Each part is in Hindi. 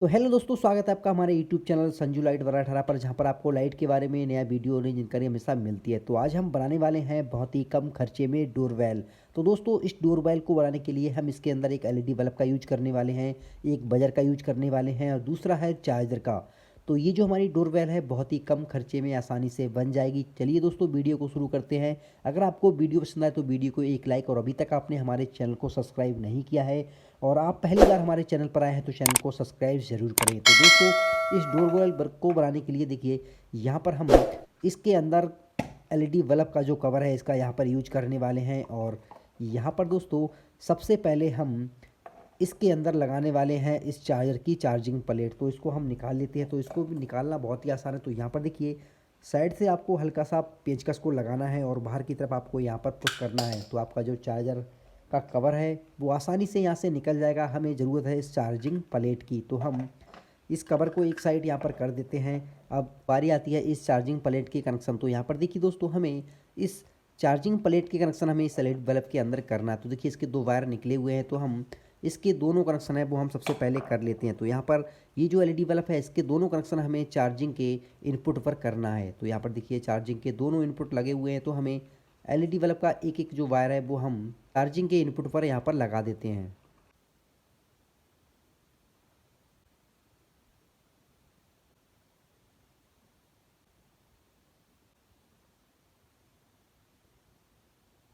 तो हेलो दोस्तों, स्वागत है आपका हमारे यूट्यूब चैनल संजू लाइट वाला 18 पर, जहां पर आपको लाइट के बारे में नया वीडियो और नई जानकारी हमेशा मिलती है। तो आज हम बनाने वाले हैं बहुत ही कम खर्चे में डोरबेल। तो दोस्तों, इस डोरबेल को बनाने के लिए हम इसके अंदर एक एलईडी बल्ब का यूज करने वाले हैं, एक बजर का यूज करने वाले हैं और दूसरा है चार्जर का। तो ये जो हमारी डोरबेल है बहुत ही कम खर्चे में आसानी से बन जाएगी। चलिए दोस्तों, वीडियो को शुरू करते हैं। अगर आपको वीडियो पसंद आए तो वीडियो को एक लाइक, और अभी तक आपने हमारे चैनल को सब्सक्राइब नहीं किया है और आप पहली बार हमारे चैनल पर आए हैं तो चैनल को सब्सक्राइब ज़रूर करें। तो दोस्तों, इस डोरबेल को बनाने के लिए देखिए, यहाँ पर हम इसके अंदर एलईडी बल्ब का जो कवर है इसका यहाँ पर यूज करने वाले हैं। और यहाँ पर दोस्तों, सबसे पहले हम इसके अंदर लगाने वाले हैं इस चार्जर की चार्जिंग प्लेट। तो इसको हम निकाल लेते हैं। तो इसको भी निकालना बहुत ही आसान है। तो यहाँ पर देखिए, साइड से आपको हल्का सा पेचकस को लगाना है और बाहर की तरफ आपको यहाँ पर पुश करना है। तो आपका जो चार्जर का कवर है वो आसानी से यहाँ से निकल जाएगा। हमें ज़रूरत है इस चार्जिंग प्लेट की, तो हम इस कवर को एक साइड यहाँ पर कर देते हैं। अब बारी आती है इस चार्जिंग प्लेट के कनेक्शन। तो यहाँ पर देखिए दोस्तों, हमें इस चार्जिंग प्लेट के कनेक्शन हमें इस एलईडी बल्ब के अंदर करना है। तो देखिए, इसके दो वायर निकले हुए हैं, तो हम इसके दोनों कनेक्शन है वो हम सबसे पहले कर लेते हैं। तो यहाँ पर ये जो एलईडी बल्ब है इसके दोनों कनेक्शन हमें चार्जिंग के इनपुट पर करना है। तो यहाँ पर देखिए, चार्जिंग के दोनों इनपुट लगे हुए हैं, तो हमें एलईडी बल्ब का एक एक जो वायर है वो हम चार्जिंग के इनपुट पर यहाँ पर लगा देते हैं।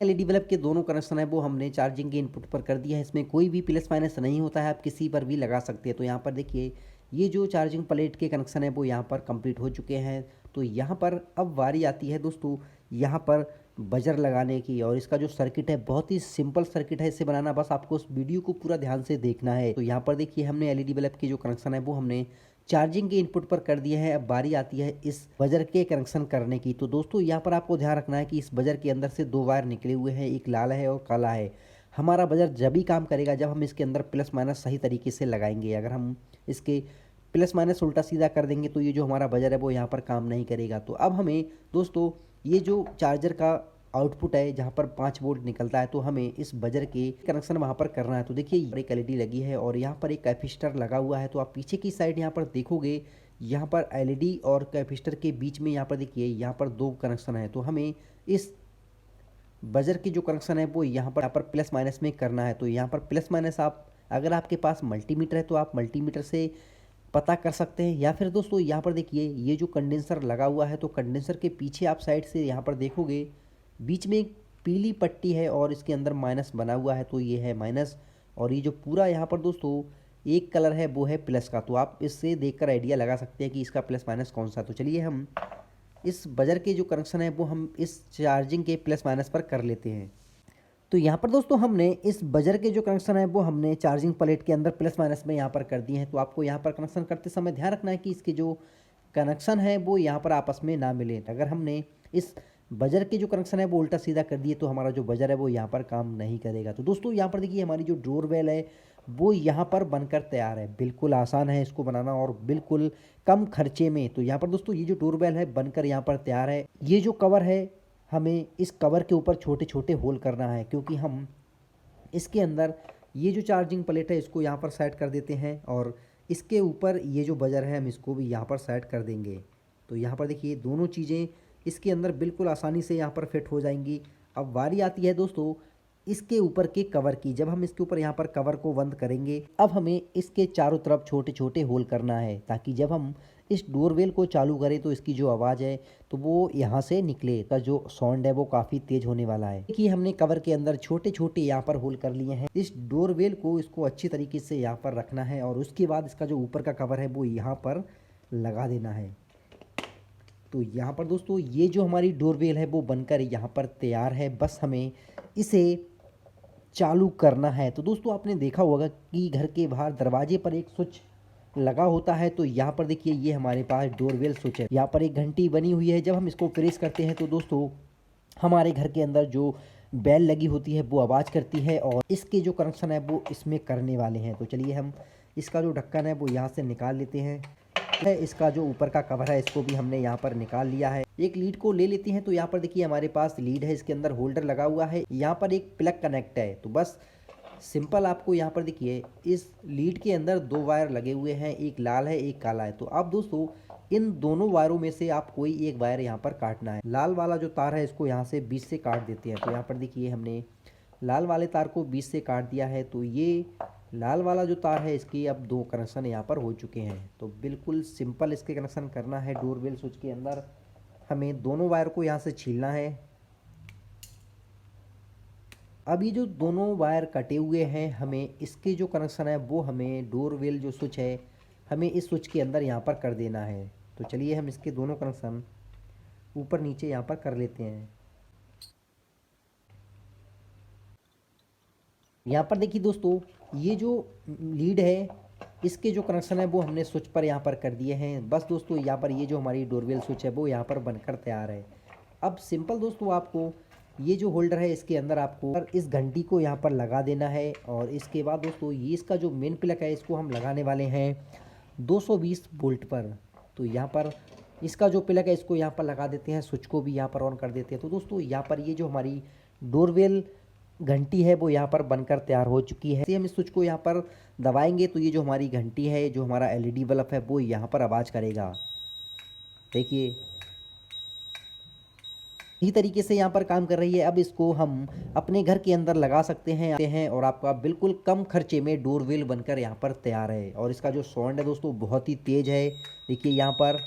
एलईडी बल्ब के दोनों कनेक्शन है वो हमने चार्जिंग के इनपुट पर कर दिया है। इसमें कोई भी प्लस माइनस नहीं होता है, आप किसी पर भी लगा सकते हैं। तो यहाँ पर देखिए, ये जो चार्जिंग प्लेट के कनेक्शन है वो यहाँ पर कंप्लीट हो चुके हैं। तो यहाँ पर अब बारी आती है दोस्तों, यहाँ पर बजर लगाने की। और इसका जो सर्किट है बहुत ही सिंपल सर्किट है, इसे बनाना बस आपको उस वीडियो को पूरा ध्यान से देखना है। तो यहाँ पर देखिए, हमने एलईडी बल्ब के जो कनेक्शन है वो हमने चार्जिंग के इनपुट पर कर दिए हैं। अब बारी आती है इस बजर के कनेक्शन करने की। तो दोस्तों, यहाँ पर आपको ध्यान रखना है कि इस बजर के अंदर से दो वायर निकले हुए हैं, एक लाल है और काला है। हमारा बजर जब भी काम करेगा जब हम इसके अंदर प्लस माइनस सही तरीके से लगाएंगे। अगर हम इसके प्लस माइनस उल्टा सीधा कर देंगे तो ये जो हमारा बजर है वो यहाँ पर काम नहीं करेगा। तो अब हमें दोस्तों, ये जो चार्जर का आउटपुट है जहाँ पर 5 वोल्ट निकलता है, तो हमें इस बजर के कनेक्शन वहाँ पर करना है। तो देखिए, एक एलईडी लगी है और यहाँ पर एक कैपेसिटर लगा हुआ है। तो आप पीछे की साइड यहाँ पर देखोगे, यहाँ पर एलईडी और कैपेसिटर के बीच में यहाँ पर देखिए, यहाँ पर दो कनेक्शन है। तो हमें इस बजर की जो कनेक्शन है वो यहाँ पर प्लस माइनस में करना है। तो यहाँ पर प्लस माइनस आप, अगर आपके पास मल्टीमीटर है तो आप मल्टीमीटर से पता कर सकते हैं, या फिर दोस्तों यहाँ पर देखिए, ये जो कंडेंसर लगा हुआ है तो कंडेंसर के पीछे आप साइड से यहाँ पर देखोगे, बीच में एक पीली पट्टी है और इसके अंदर माइनस बना हुआ है। तो ये है माइनस, और ये जो पूरा यहाँ पर दोस्तों एक कलर है वो है प्लस का। तो आप इससे देखकर आइडिया लगा सकते हैं कि इसका प्लस माइनस कौन सा। तो चलिए, हम इस बजर के जो कनेक्शन है वो हम इस चार्जिंग के प्लस माइनस पर कर लेते हैं। तो यहाँ पर दोस्तों, हमने इस बजर के जो कनेक्शन है वो हमने चार्जिंग प्लेट के अंदर प्लस माइनस में यहाँ पर कर दिए हैं। तो आपको यहाँ पर कनेक्शन करते समय ध्यान रखना है कि इसके जो कनेक्शन है वो यहाँ पर आपस में ना मिले। अगर हमने इस बजर के जो कनेक्शन है वो उल्टा सीधा कर दिए तो हमारा जो बजर है वो यहाँ पर काम नहीं करेगा। तो दोस्तों, यहाँ पर देखिए, हमारी जो डोरबेल है वो यहाँ पर बनकर तैयार है। बिल्कुल आसान है इसको बनाना और बिल्कुल कम खर्चे में। तो यहाँ पर दोस्तों, ये जो डोरबेल है बनकर यहाँ पर तैयार है। ये जो कवर है, हमें इस कवर के ऊपर छोटे छोटे होल करना है, क्योंकि हम इसके अंदर ये जो चार्जिंग प्लेट है इसको यहाँ पर सेट कर देते हैं और इसके ऊपर ये जो बजर है हम इसको भी यहाँ पर सेट कर देंगे। तो यहाँ पर देखिए, दोनों चीज़ें इसके अंदर बिल्कुल आसानी से यहाँ पर फिट हो जाएंगी। अब बारी आती है दोस्तों इसके ऊपर के कवर की। जब हम इसके ऊपर यहाँ पर कवर को बंद करेंगे, अब हमें इसके चारों तरफ छोटे छोटे होल करना है, ताकि जब हम इस डोरबेल को चालू करें तो इसकी जो आवाज़ है तो वो यहाँ से निकले, का जो साउंड है वो काफ़ी तेज़ होने वाला है। देखिए, हमने कवर के अंदर छोटे छोटे यहाँ पर होल कर लिए हैं। इस डोरबेल को इसको अच्छी तरीके से यहाँ पर रखना है और उसके बाद इसका जो ऊपर का कवर है वो यहाँ पर लगा देना है। तो यहाँ पर दोस्तों, ये जो हमारी डोरबेल है वो बनकर यहाँ पर तैयार है। बस हमें इसे चालू करना है। तो दोस्तों, आपने देखा होगा कि घर के बाहर दरवाजे पर एक स्विच लगा होता है। तो यहाँ पर देखिए, ये हमारे पास डोरबेल स्विच है। यहाँ पर एक घंटी बनी हुई है। जब हम इसको प्रेस करते हैं तो दोस्तों, हमारे घर के अंदर जो बेल लगी होती है वो आवाज़ करती है और इसके जो कनेक्शन है वो इसमें करने वाले हैं। तो चलिए, हम इसका जो ढक्कन है वो यहाँ से निकाल लेते हैं। इसका जो ऊपर का कवर है इसको भी हमने यहाँ पर निकाल लिया है। एक लीड को ले लेते हैं। तो यहाँ पर देखिए, हमारे पास लीड है, इसके अंदर होल्डर लगा हुआ है, यहाँ पर एक प्लग कनेक्ट है। तो बस सिंपल आपको यहाँ पर देखिए इस लीड के अंदर 2 वायर लगे हुए हैं, एक लाल है एक काला है। तो आप दोस्तों इन दोनों वायरों में से आप कोई एक वायर यहाँ पर काटना है। लाल वाला जो तार है इसको यहाँ से बीच से काट देते हैं। तो यहाँ पर देखिए हमने लाल वाले तार को बीच से काट दिया है। तो ये लाल वाला जो तार है इसकी अब 2 कनेक्शन यहाँ पर हो चुके हैं। तो बिल्कुल सिंपल इसके कनेक्शन करना है। डोरबेल स्विच के अंदर हमें दोनों वायर को यहाँ से छीलना है। अब ये जो दोनों वायर कटे हुए हैं, हमें इसके जो कनेक्शन है वो हमें डोरबेल जो स्विच है हमें इस स्विच के अंदर यहाँ पर कर देना है। तो चलिए हम इसके दोनों कनेक्शन ऊपर नीचे यहाँ पर कर लेते हैं। यहाँ पर देखिए दोस्तों ये जो लीड है इसके जो कनेक्शन है वो हमने स्विच पर यहाँ पर कर दिए हैं। बस दोस्तों यहाँ पर ये जो हमारी डोरबेल स्विच है वो यहाँ पर बनकर तैयार है। अब सिंपल दोस्तों आपको ये जो होल्डर है इसके अंदर आपको इस घंटी को यहाँ पर लगा देना है। और इसके बाद दोस्तों ये इसका जो मेन प्लग है इसको हम लगाने वाले हैं 220 वोल्ट पर। तो यहाँ पर इसका जो प्लग है इसको यहाँ पर लगा देते हैं, स्विच को भी यहाँ पर ऑन कर देते हैं। तो दोस्तों यहाँ पर ये जो हमारी डोरबेल घंटी है वो यहाँ पर बनकर तैयार हो चुकी है। हम इस स्विच को यहाँ पर दबाएंगे तो ये जो हमारी घंटी है, जो हमारा एलईडी बल्ब है वो यहाँ पर आवाज़ करेगा। देखिए इसी तरीके से यहाँ पर काम कर रही है। अब इसको हम अपने घर के अंदर लगा सकते हैं और आपका बिल्कुल कम खर्चे में डोरबेल बनकर यहाँ पर तैयार है। और इसका जो साउंड है दोस्तों बहुत ही तेज़ है। देखिए यहाँ पर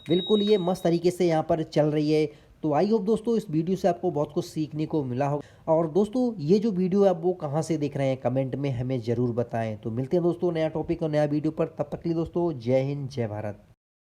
बिल्कुल ये मस्त तरीके से यहाँ पर चल रही है। तो आई होप दोस्तों इस वीडियो से आपको बहुत कुछ सीखने को मिला होगा। और दोस्तों ये जो वीडियो है आप वो कहाँ से देख रहे हैं कमेंट में हमें ज़रूर बताएं। तो मिलते हैं दोस्तों नया टॉपिक और नया वीडियो पर, तब तक के लिए दोस्तों जय हिंद जय भारत।